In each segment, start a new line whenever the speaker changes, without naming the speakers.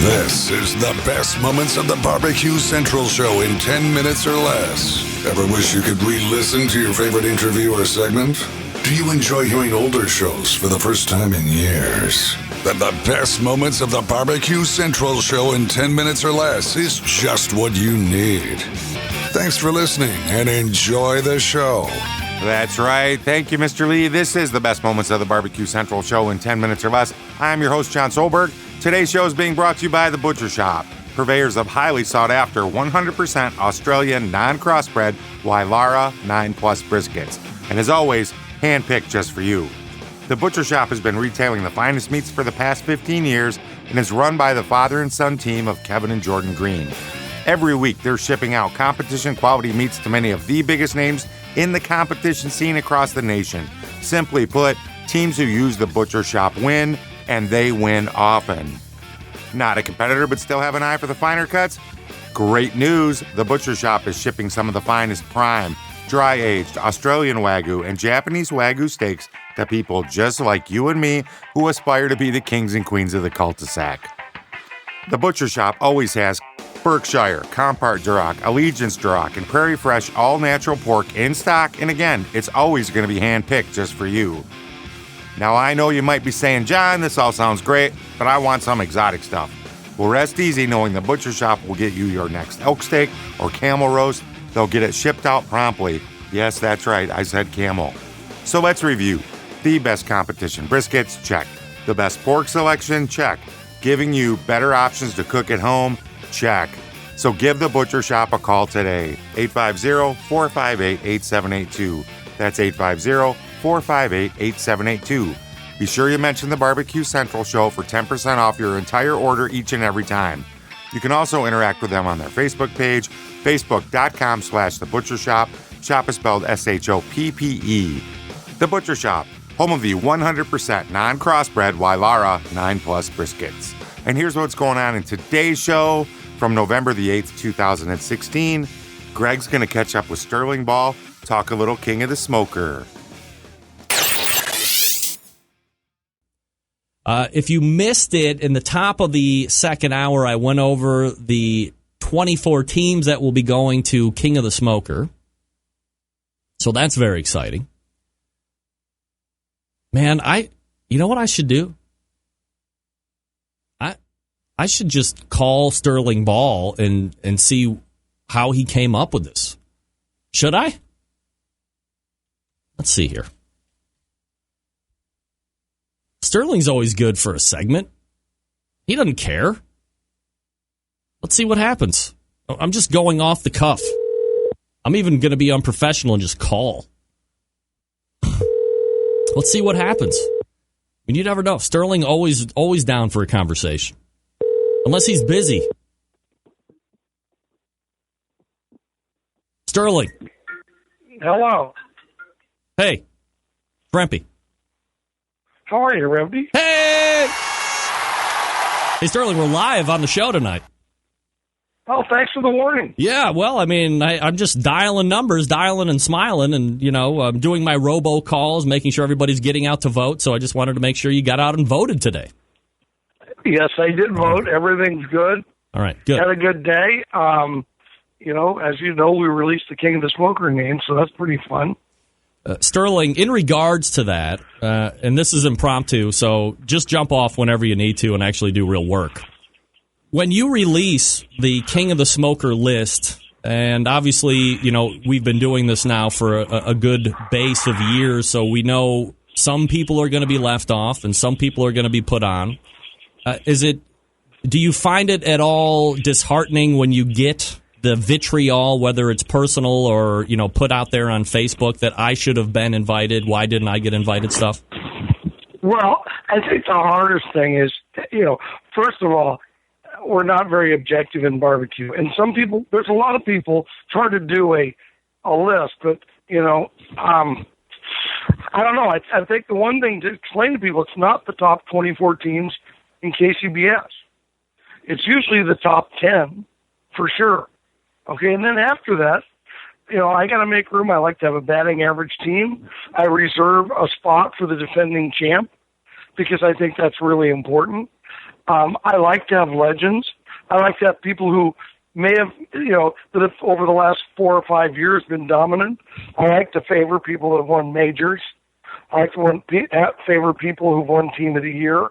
This is the best moments of the BBQ Central Show in 10 minutes or less. Ever wish you could re-listen to your favorite interview or segment? Do you enjoy hearing older shows for the first time in years? Then the best moments of the BBQ Central Show in 10 minutes or less is just what you need. Thanks for listening and enjoy the show.
That's right. Thank you, Mr. Lee. This is the best moments of the BBQ Central Show in 10 minutes or less. I'm your host, John Solberg. Today's show is being brought to you by The Butcher Shop, purveyors of highly sought-after 100% Australian non-crossbred Wylara 9 Plus briskets. And as always, handpicked just for you. The Butcher Shop has been retailing the finest meats for the past 15 years and is run by the father and son team of Kevin and Jordan Green. Every week, they're shipping out competition-quality meats to many of the biggest names in the competition scene across the nation. Simply put, teams who use The Butcher Shop win, and they win often. Not a competitor, but still have an eye for the finer cuts? Great news! The Butcher Shop is shipping some of the finest prime, dry-aged Australian Wagyu and Japanese Wagyu steaks to people just like you and me who aspire to be the kings and queens of the cul-de-sac. The Butcher Shop always has Berkshire, Compart Duroc, Allegiance Duroc, and Prairie Fresh all-natural pork in stock, and again, it's always going to be hand-picked just for you. Now, I know you might be saying, John, this all sounds great, but I want some exotic stuff. Well, rest easy knowing the Butcher Shop will get you your next elk steak or camel roast. They'll get it shipped out promptly. Yes, that's right, I said camel. So let's review. The best competition briskets, check. The best pork selection, check. Giving you better options to cook at home, check. So give the Butcher Shop a call today. 850-458-8782. That's 850-458-8782. Be sure you mention the BBQ Central Show for 10% off your entire order each and every time. You can also interact with them on their Facebook page, facebook.com/The Butcher Shop. Shop is spelled S-H-O-P-P-E. The Butcher Shop, home of the 100% non-crossbred Wylara 9 Plus briskets. And here's what's going on in today's show from November the 8th, 2016. Greg's going to catch up with Sterling Ball, talk a little King of the Smoker.
If you missed it, in the top of the second hour, I went over the 24 teams that will be going to King of the Smoker. So that's very exciting. Man, you know what I should do? I should just call Sterling Ball and see how he came up with this. Should I? Let's see here. Sterling's always good for a segment. He doesn't care. Let's see what happens. I'm just going off the cuff. I'm even going to be unprofessional and just call. Let's see what happens. I mean, you never know. Sterling always down for a conversation. Unless he's busy. Sterling.
Hello.
Hey. Frempy.
How are you, Revdy?
Hey! Hey, Sterling, we're live on the show tonight.
Oh, thanks for the warning.
Yeah, well, I mean, I'm just dialing numbers, dialing and smiling, and, you know, I'm doing my robocalls, making sure everybody's getting out to vote, so I just wanted to make sure you got out and voted today.
Yes, I did vote. Everything's good.
All right, good.
Had a good day. You know, as you know, we released the King of the Smoker name, so that's pretty fun.
Sterling, in regards to that, and this is impromptu, so just jump off whenever you need to and actually do real work. When you release the King of the Smoker list, and obviously, you know, we've been doing this now for a good base of years, so we know some people are going to be left off and some people are going to be put on. Do you find it at all disheartening when you get the vitriol, whether it's personal or, you know, put out there on Facebook that I should have been invited, why didn't I get invited stuff?
Well, I think the hardest thing is, you know, first of all, we're not very objective in barbecue. And some people, there's a lot of people trying to do a list, but, you know, I don't know. I think the one thing to explain to people, it's not the top 24 teams in KCBS. It's usually the top 10 for sure. Okay, and then after that, you know, I got to make room. I like to have a batting average team. I reserve a spot for the defending champ because I think that's really important. I like to have legends. I like to have people who may have, that have over the last 4 or 5 years been dominant. I like to favor people that have won majors. I like to favor people who've won Team of the Year.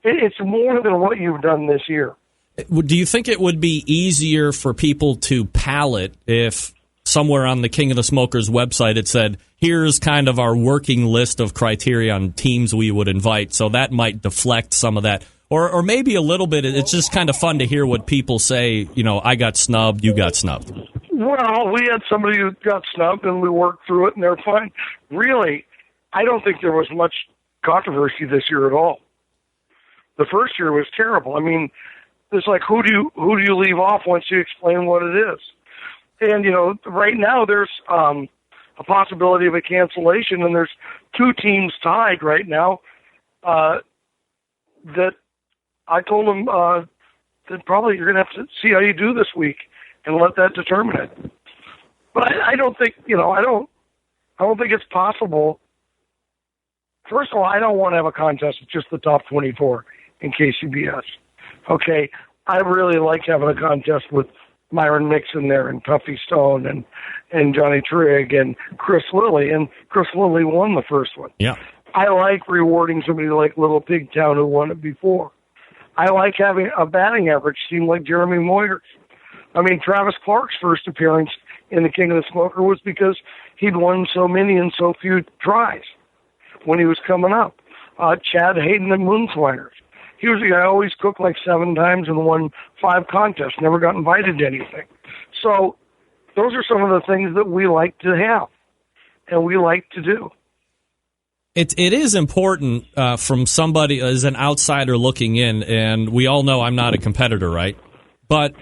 It's more than what you've done this year.
Do you think it would be easier for people to palate if somewhere on the King of the Smokers website it said, here's kind of our working list of criteria on teams we would invite, so that might deflect some of that? Or maybe a little bit, it's just kind of fun to hear what people say, I got snubbed, you got snubbed.
Well, we had somebody who got snubbed, and we worked through it, and they're fine. Really, I don't think there was much controversy this year at all. The first year was terrible. I mean, it's like, who do you leave off once you explain what it is? And, right now there's a possibility of a cancellation, and there's 2 teams tied right now that I told them that probably you're going to have to see how you do this week and let that determine it. But I don't think, I don't think it's possible. First of all, I don't want to have a contest with just the top 24 in KCBS. Okay, I really like having a contest with Myron Mixon there and Tuffy Stone and Johnny Trigg and Chris Lilly, and Chris Lilly won the first one.
Yeah,
I like rewarding somebody like Little Pigtown who won it before. I like having a batting average team like Jeremy Moyers. I mean, Travis Clark's first appearance in the King of the Smoker was because he'd won so many and so few tries when he was coming up. Chad Hayden and Moonsliners. He was a guy who always cooked like 7 times and won 5 contests, never got invited to anything. So those are some of the things that we like to have and we like to do.
It is important from somebody as an outsider looking in, and we all know I'm not a competitor, right? But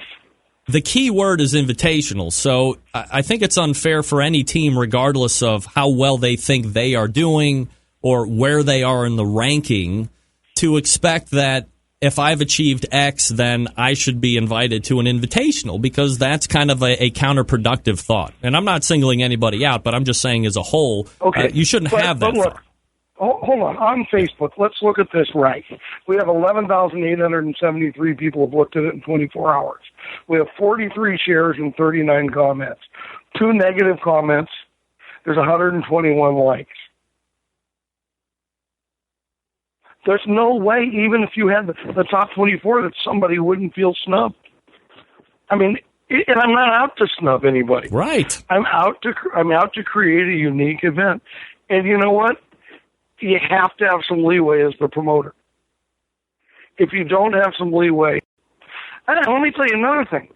the key word is invitational. So I think it's unfair for any team, regardless of how well they think they are doing or where they are in the ranking, to expect that if I've achieved X, then I should be invited to an invitational, because that's kind of a counterproductive thought. And I'm not singling anybody out, but I'm just saying as a whole, you shouldn't have that
look, hold on Facebook, let's look at this right. We have 11,873 people have looked at it in 24 hours. We have 43 shares and 39 comments. 2 negative comments. There's 121 likes. There's no way, even if you had the top 24, that somebody wouldn't feel snubbed. I mean, and I'm not out to snub anybody.
Right.
I'm out to create a unique event. And you know what? You have to have some leeway as the promoter. If you don't have some leeway, and let me tell you another thing.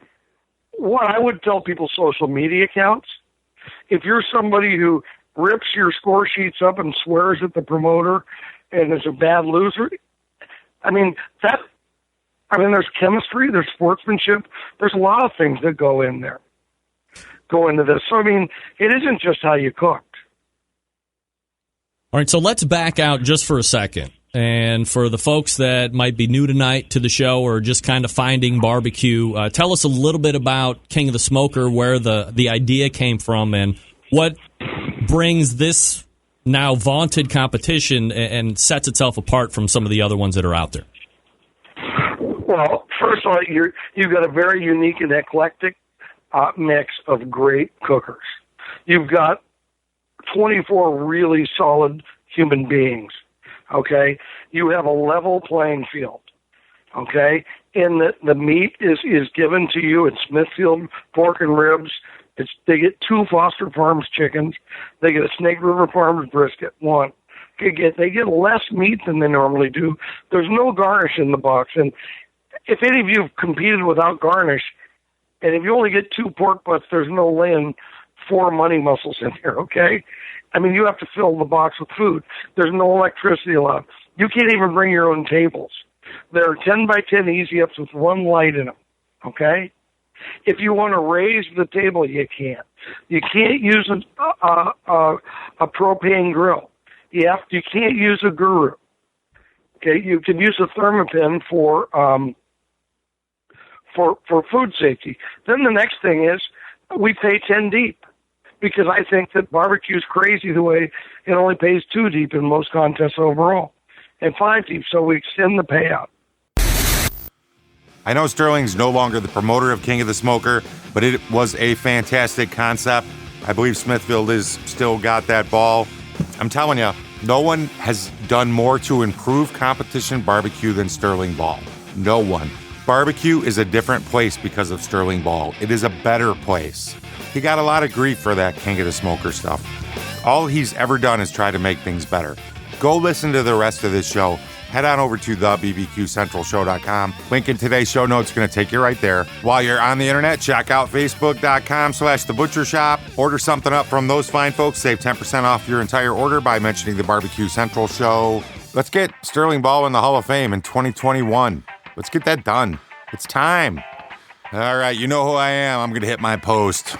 What I would tell people's social media accounts, if you're somebody who rips your score sheets up and swears at the promoter and is a bad loser, there's chemistry, there's sportsmanship, there's a lot of things that go into this. So, it isn't just how you cooked.
All right, so let's back out just for a second. And for the folks that might be new tonight to the show or just kind of finding barbecue, tell us a little bit about King of the Smoker, where the idea came from, and what brings this now vaunted competition and sets itself apart from some of the other ones that are out there.
Well, first of all, you've got a very unique and eclectic mix of great cookers. You've got 24 really solid human beings, okay? You have a level playing field, okay? And the meat is given to you at Smithfield Pork and Ribs. They get 2 Foster Farms chickens. They get a Snake River Farms brisket, 1. They get less meat than they normally do. There's no garnish in the box. And if any of you have competed without garnish, and if you only get 2 pork butts, there's no laying 4 money muscles in here, okay? You have to fill the box with food. There's no electricity allowed. You can't even bring your own tables. There are 10 by 10 easy-ups with 1 light in them, okay? If you want to raise the table, you can't. You can't use a propane grill. You can't use a guru. Okay, you can use a thermopin for food safety. Then the next thing is we pay 10 deep, because I think that barbecue's crazy the way it only pays 2 deep in most contests overall, and 5 deep, so we extend the payout.
I know Sterling's no longer the promoter of King of the Smoker, but it was a fantastic concept. I believe Smithfield is still got that ball. I'm telling you, no one has done more to improve competition barbecue than Sterling Ball. No one. Barbecue is a different place because of Sterling Ball. It is a better place. He got a lot of grief for that King of the Smoker stuff. All he's ever done is try to make things better. Go listen to the rest of this show. Head on over to thebbqcentralshow.com. Link in today's show notes is going to take you right there. While you're on the internet, check out facebook.com/thebutchershop. Order something up from those fine folks. Save 10% off your entire order by mentioning the Barbecue Central Show. Let's get Sterling Ball in the Hall of Fame in 2021. Let's get that done. It's time. All right, you know who I am. I'm going to hit my post.